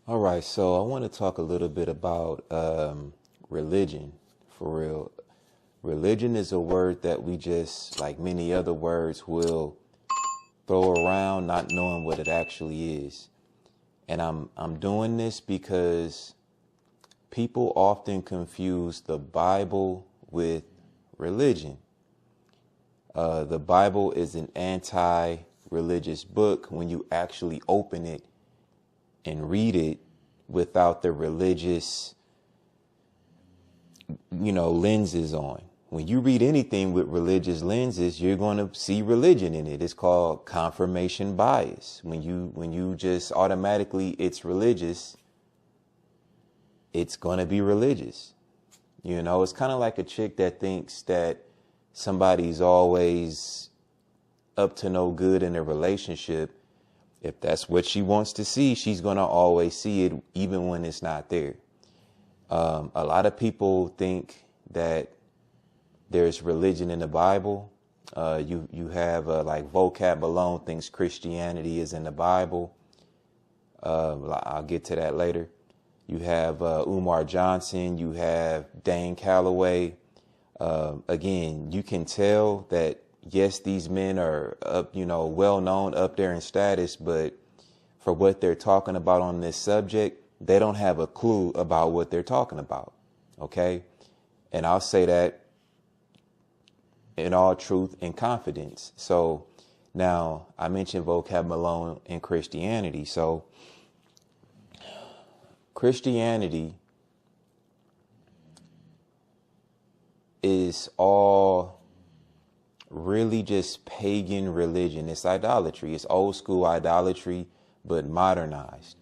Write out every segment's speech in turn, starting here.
All right, so I want to talk a little bit about religion for real. Religion is a word that we just, like many other words, will throw around not knowing what it actually is. And I'm doing this because people often confuse the Bible with religion. The Bible is an anti-religious book when you actually open it and read it without the religious, lenses on. When you read anything with religious lenses, you're going to see religion in it. It's called confirmation bias. When you just automatically, it's religious, it's going to be religious. It's kind of like a chick that thinks that somebody's always up to no good in a relationship. If that's what she wants to see, she's going to always see it, even when it's not there. A lot of people think that there's religion in the Bible. You have like Vocab Malone thinks Christianity is in the Bible. I'll get to that later. You have Umar Johnson. You have Dane Calloway. Again, you can tell that, yes, these men are up, well known up there in status, but for what they're talking about on this subject, they don't have a clue about what they're talking about. Okay. And I'll say that in all truth and confidence. So now I mentioned Vocab Malone and Christianity. So Christianity is all really just pagan religion. It's idolatry. It's old school idolatry, but modernized.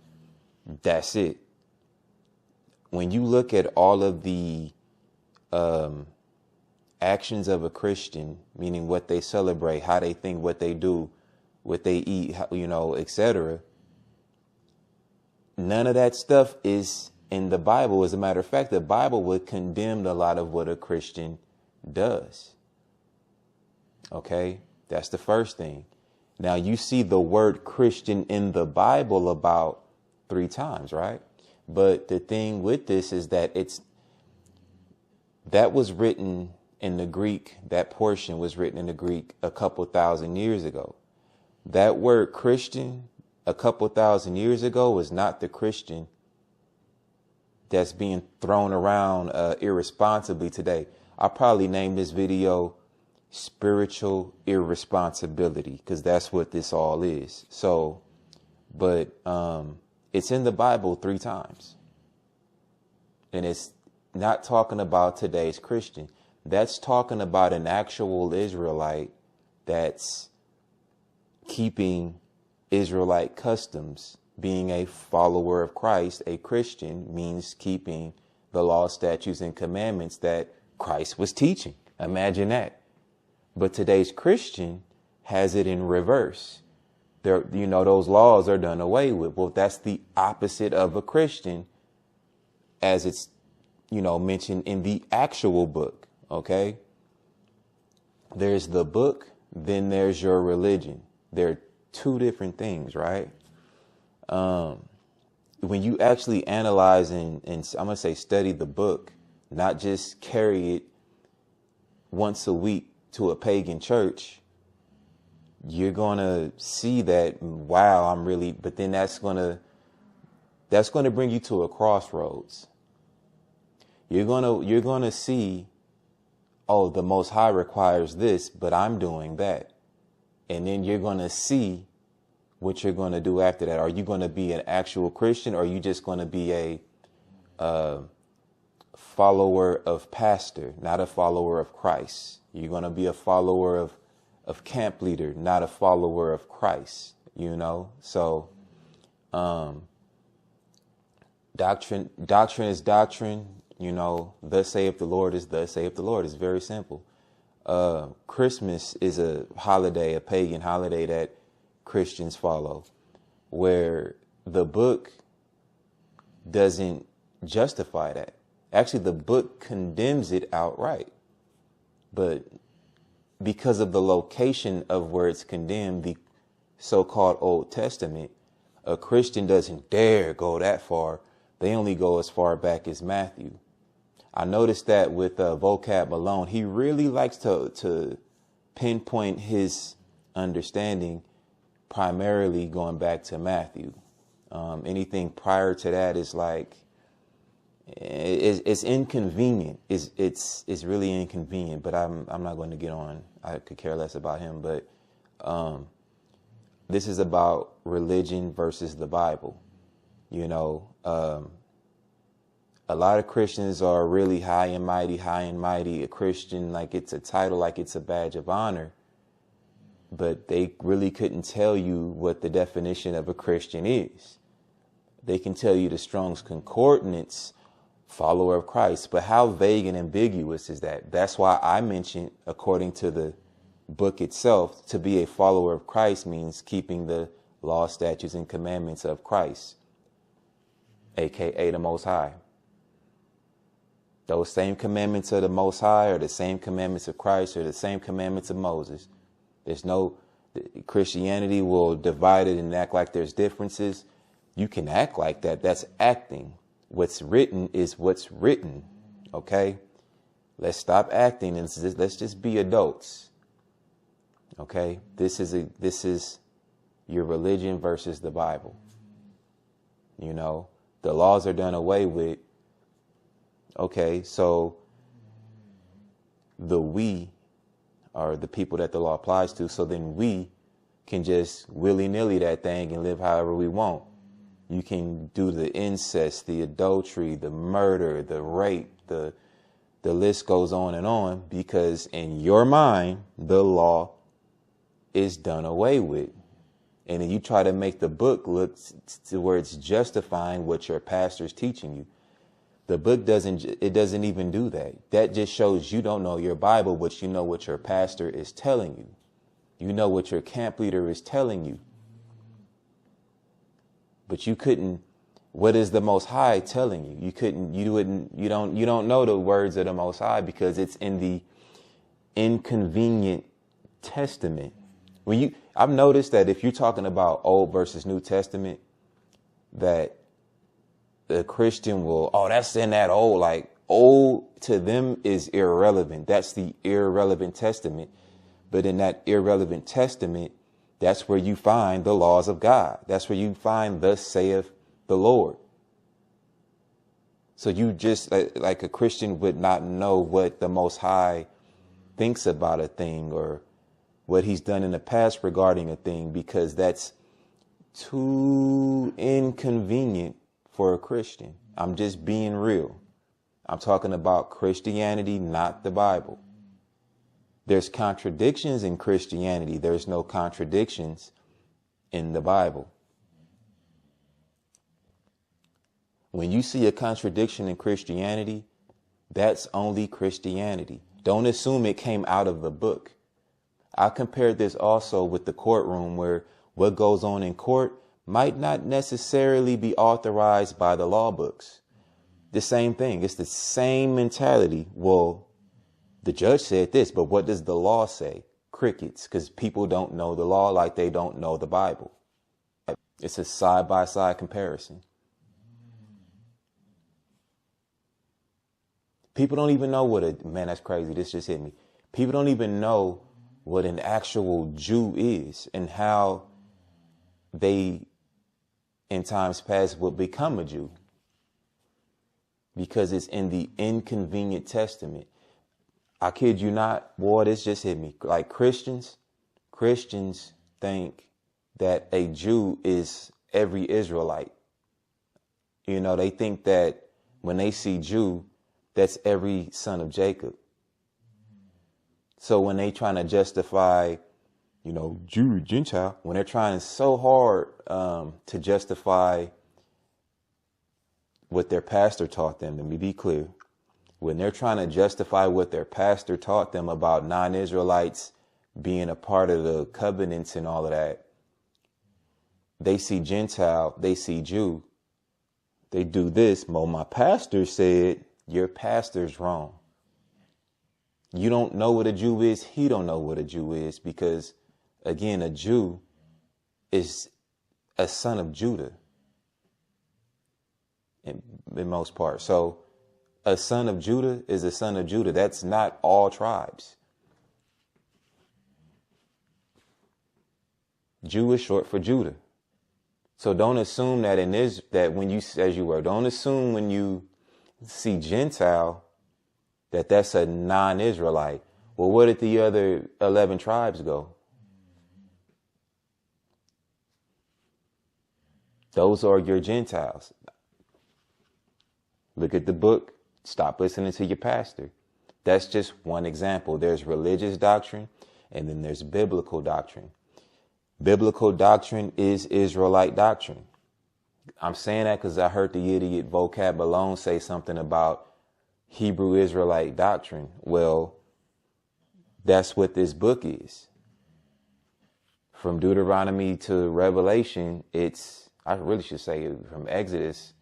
That's it. When you look at all of the actions of a Christian, meaning what they celebrate, how they think, what they do, what they eat, etc., none of that stuff is in the Bible. As a matter of fact, the Bible would condemn a lot of what a Christian does. Okay, that's the first thing. Now, you see the word Christian in the Bible about 3 times, right? But the thing with this is that that was written in the Greek. That portion was written in the Greek a couple thousand years ago. That word Christian a couple thousand years ago was not the Christian that's being thrown around irresponsibly today. I'll probably name this video Spiritual Irresponsibility, because that's what this all is. So, but it's in the Bible 3 times. And it's not talking about today's Christian. That's talking about an actual Israelite that's keeping Israelite customs. Being a follower of Christ, a Christian, means keeping the law, statutes, and commandments that Christ was teaching. Imagine that. But today's Christian has it in reverse. Those laws are done away with. Well, that's the opposite of a Christian, as it's, mentioned in the actual book. Okay. There's the book, then there's your religion. They're 2 different things, right? When you actually analyze and I'm going to say study the book, not just carry it once a week to a pagan church, you're going to see that, wow, but then that's going to bring you to a crossroads. You're going to see, oh, the Most High requires this, but I'm doing that. And then you're going to see what you're going to do after that. Are you going to be an actual Christian, or are you just going to be a follower of pastor, not a follower of Christ? You're going to be a follower of camp leader, not a follower of Christ, So doctrine is doctrine, thus saith the Lord is thus saith the Lord. It's very simple. Christmas is a holiday, a pagan holiday that Christians follow, where the book doesn't justify that. Actually, the book condemns it outright. But because of the location of where it's condemned, the so-called Old Testament, A Christian doesn't dare go that far. They only go as far back as Matthew. I noticed that with Vocab Malone, he really likes to pinpoint his understanding primarily going back to Matthew. Anything prior to that is like, it's inconvenient. It's really inconvenient, but I'm not going to get on. I could care less about him, but this is about religion versus the Bible. You know, a lot of Christians are really high and mighty. A Christian, like it's a title, like it's a badge of honor. But they really couldn't tell you what the definition of a Christian is. They can tell you the Strong's Concordance, follower of Christ. But how vague and ambiguous is that? That's why I mentioned, according to the book itself, to be a follower of Christ means keeping the law, statutes, and commandments of Christ, aka the Most High. Those same commandments of the Most High are the same commandments of Christ or the same commandments of Moses. There's no, Christianity will divide it and act like there's differences. You can act like that. That's acting. What's written is what's written. Okay? Let's stop acting and let's just be adults. Okay? This is your religion versus the Bible. You know, the laws are done away with. Okay, so the we are the people that the law applies to. So then we can just willy-nilly that thing and live however we want. You can do the incest, the adultery, the murder, the rape, the list goes on, because in your mind, the law is done away with. And then you try to make the book look to where it's justifying what your pastor's teaching you. The book doesn't even do that. That just shows you don't know your Bible, but you know what your pastor is telling you. You know what your camp leader is telling you. But you couldn't, what is the Most High telling you? You don't know the words of the Most High because it's in the inconvenient testament. I've noticed that if you're talking about Old versus New Testament, that the Christian will, that's in that old, like old to them is irrelevant. That's the irrelevant testament. But in that irrelevant testament, that's where you find the laws of God. That's where you find thus saith the Lord. So you just like a Christian would not know what the Most High thinks about a thing or what he's done in the past regarding a thing, because that's too inconvenient for a Christian. I'm just being real. I'm talking about Christianity, not the Bible. There's contradictions in Christianity. There's no contradictions in the Bible. When you see a contradiction in Christianity, that's only Christianity. Don't assume it came out of the book. I compared this also with the courtroom, where what goes on in court might not necessarily be authorized by the law books. The same thing. It's the same mentality. Well, the judge said this, but what does the law say? Crickets, because people don't know the law like they don't know the Bible. It's a side-by-side comparison. People don't even know man, that's crazy. This just hit me. People don't even know what an actual Jew is and how they, in times past, would become a Jew, because it's in the inconvenient testament. I kid you not, boy, this just hit me. Like Christians think that a Jew is every Israelite. You know, they think that when they see Jew, that's every son of Jacob. So when they trying to justify, Jew, Gentile, when they're trying so hard to justify what their pastor taught them, let me be clear. When they're trying to justify what their pastor taught them about non-Israelites being a part of the covenants and all of that, they see Gentile, they see Jew, they do this. Well, my pastor said, your pastor's wrong. You don't know what a Jew is. He don't know what a Jew is, because, again, a Jew is a son of Judah in most part. So a son of Judah is a son of Judah. That's not all tribes. Jew is short for Judah. So don't assume that don't assume when you see Gentile that that's a non-Israelite. Well, where did the other 11 tribes go? Those are your Gentiles. Look at the book. Stop listening to your pastor. That's just one example. There's religious doctrine, and then there's biblical doctrine. Biblical doctrine is Israelite doctrine. I'm saying that because I heard the idiot Vocab Malone say something about Hebrew Israelite doctrine. Well, that's what this book is. From Deuteronomy to Revelation, I really should say from Exodus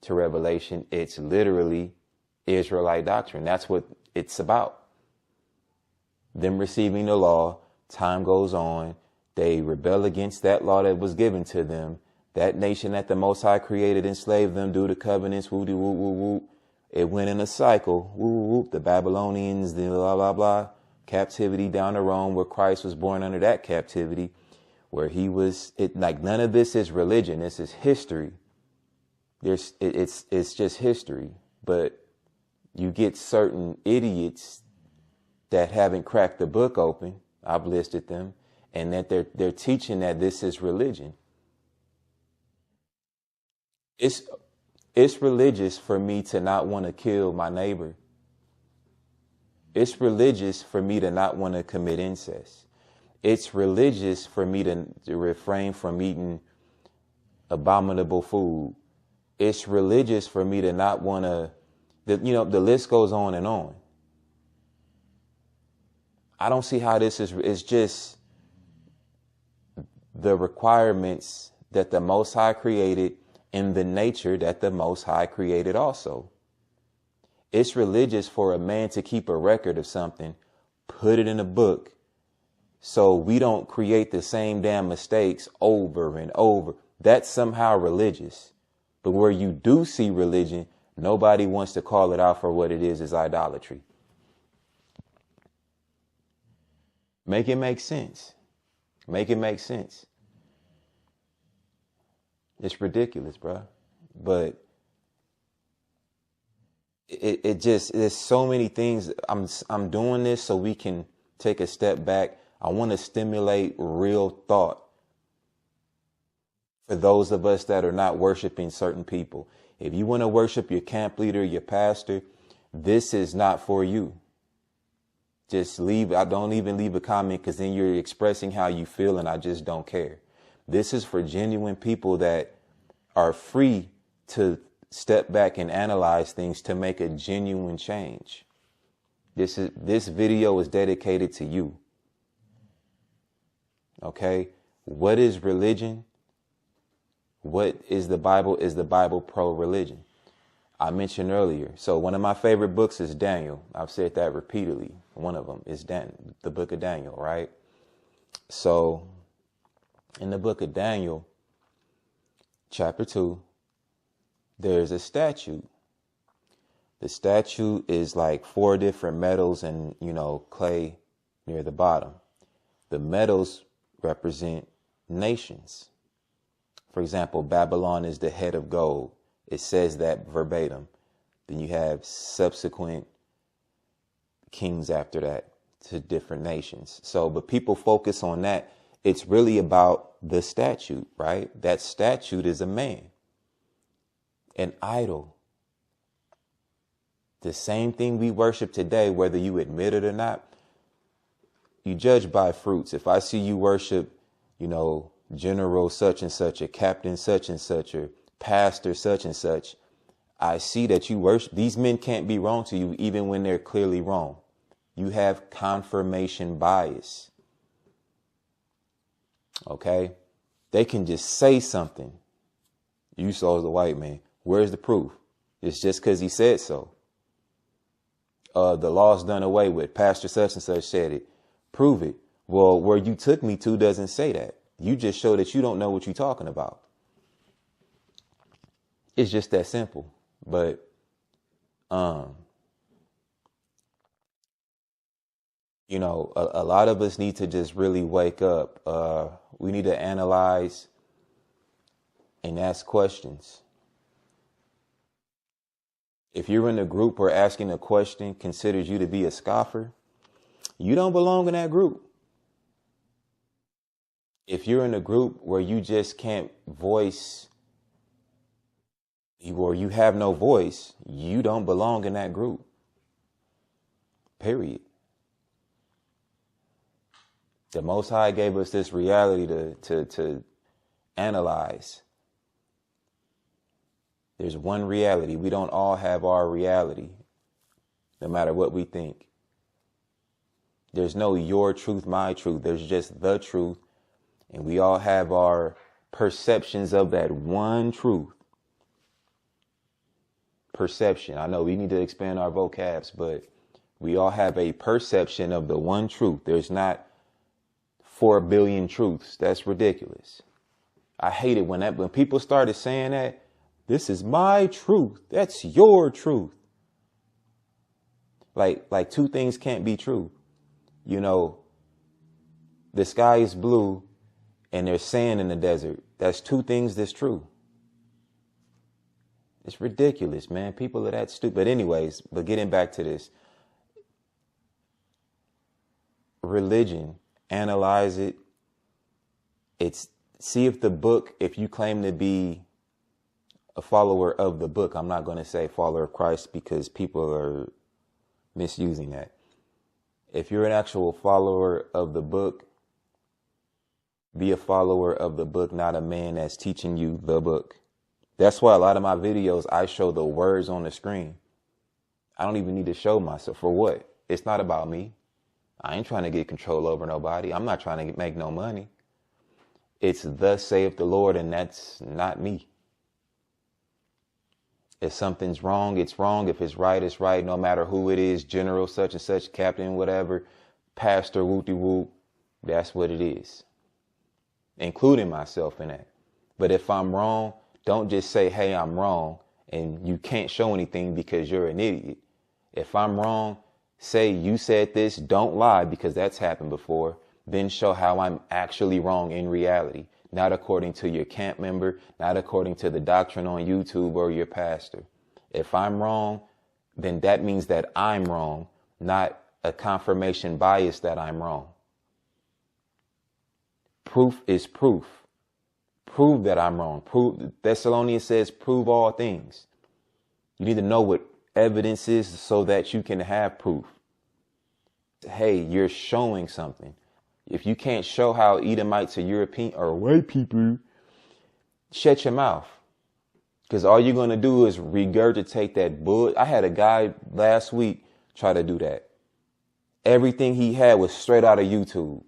to Revelation, it's literally Israelite doctrine. That's what it's about. Them receiving the law, time goes on, they rebel against that law that was given to them. That nation that the Most High created enslaved them, do the covenants, woo, woo, woo, woo. It went in a cycle, woo, woo, woo. The Babylonians, the blah, blah, blah, captivity down to Rome, where Christ was born under that captivity, where none of this is religion. This is history. It's just history. But you get certain idiots that haven't cracked the book open. I've listed them, and that they're teaching that this is religion. It's religious for me to not want to kill my neighbor. It's religious for me to not want to commit incest. It's religious for me to refrain from eating abominable food. It's religious for me to not want to, the list goes on and on. I don't see how it's just the requirements that the Most High created in the nature that the Most High created also. It's religious for a man to keep a record of something, put it in a book, so we don't create the same damn mistakes over and over. That's somehow religious. But where you do see religion, nobody wants to call it out for what it is idolatry. Make it make sense. Make it make sense. It's ridiculous, bro. But there's so many things. I'm doing this so we can take a step back. I want to stimulate real thought for those of us that are not worshiping certain people. If you want to worship your camp leader, your pastor, this is not for you. Just leave. I don't even leave a comment, because then you're expressing how you feel, and I just don't care. This is for genuine people that are free to step back and analyze things to make a genuine change. This video is dedicated to you. Okay? What is religion? What is the Bible? Is the Bible pro-religion? I mentioned earlier. So one of my favorite books is Daniel. I've said that repeatedly. One of them is the book of Daniel, right? So in the book of Daniel, chapter 2, there's a statue. The statue is like 4 different metals and, clay near the bottom. The metals represent nations. For example, Babylon is the head of gold. It says that verbatim. Then you have subsequent kings after that to different nations. But people focus on that. It's really about the statute, right? That statute is a man, an idol. The same thing we worship today, whether you admit it or not. You judge by fruits. If I see you worship, general such and such, a captain such and such, or pastor such and such, I see that you worship. These men can't be wrong to you even when they're clearly wrong. You have confirmation bias. Okay? They can just say something. You saw as a white man. Where's the proof? It's just because he said so. The law's done away with. Pastor such and such said it. Prove it. Well, where you took me to doesn't say that. You just show that you don't know what you're talking about. It's just that simple. But you know, a lot of us need to just really wake up. We need to analyze and ask questions. If you're in a group where asking a question considers you to be a scoffer, you don't belong in that group. If you're in a group where you just can't voice, or you have no voice, you don't belong in that group. Period. The Most High gave us this reality to analyze. There's one reality. We don't all have our reality, no matter what we think. There's no your truth, my truth. There's just the truth. And we all have our perceptions of that one truth. Perception. I know we need to expand our vocabs, but we all have a perception of the one truth. There's not 4 billion truths. That's ridiculous. I hate it when people started saying that. This is my truth. That's your truth. Like two things can't be true. You know, the sky is blue and there's sand in the desert. That's two things that's true. It's ridiculous, man. People are that stupid. But anyways, but getting back to this. Religion, analyze it. It's see if the book, if you claim to be a follower of the book, I'm not going to say follower of Christ because people are misusing that. If you're an actual follower of the book, be a follower of the book, not a man that's teaching you the book. That's why a lot of my videos, I show the words on the screen. I don't even need to show myself. For what? It's not about me. I ain't trying to get control over nobody. I'm not trying to make no money. It's thus saith the Lord, and that's not me. If something's wrong, it's wrong. If it's right, it's right. No matter who it is, general such and such, captain, whatever, pastor, whoopty whoop, that's what it is. Including myself in that. But if I'm wrong, don't just say, hey, I'm wrong, and you can't show anything because you're an idiot. If I'm wrong, say you said this, don't lie because that's happened before. Then show how I'm actually wrong in reality. Not according to your camp member, not according to the doctrine on YouTube or your pastor. If I'm wrong, then that means that I'm wrong, not a confirmation bias that I'm wrong. Proof is proof. Prove that I'm wrong. Prove. Thessalonians says, prove all things. You need to know what evidence is so that you can have proof. Hey, you're showing something. If you can't show how Edomites or European or white people, shut your mouth. Because all you're going to do is regurgitate that bull. I had a guy last week try to do that. Everything he had was straight out of YouTube.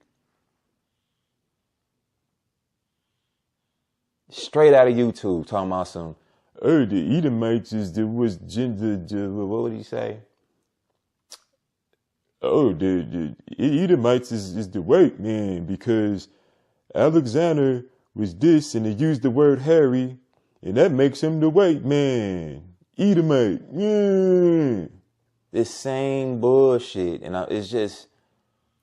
Straight out of YouTube, talking about some, oh, the Edomites is the was gender. What would he say? Oh, the Edomites is the white man because Alexander was this and they used the word Harry and that makes him the white man. Edomite. Yeah. This same bullshit. And it's just,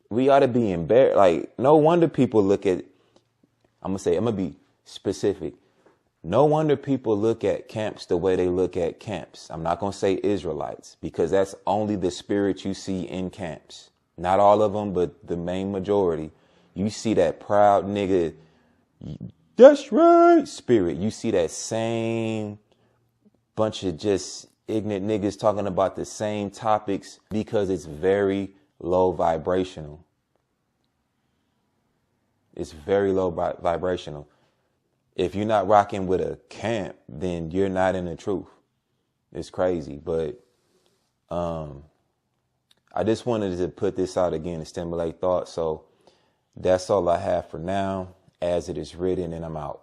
we ought to be embarrassed. Like, no wonder people look at, I'm going to be specific. No wonder people look at camps the way they look at camps. I'm not going to say Israelites because that's only the spirit you see in camps. Not all of them, but the main majority. You see that proud nigga, that's right, spirit. You see that same bunch of just ignorant niggas talking about the same topics because it's very low vibrational. It's very low vibrational. If you're not rocking with a camp, then you're not in the truth. It's crazy. But I just wanted to put this out again to stimulate thought. So that's all I have for now, as it is written, and I'm out.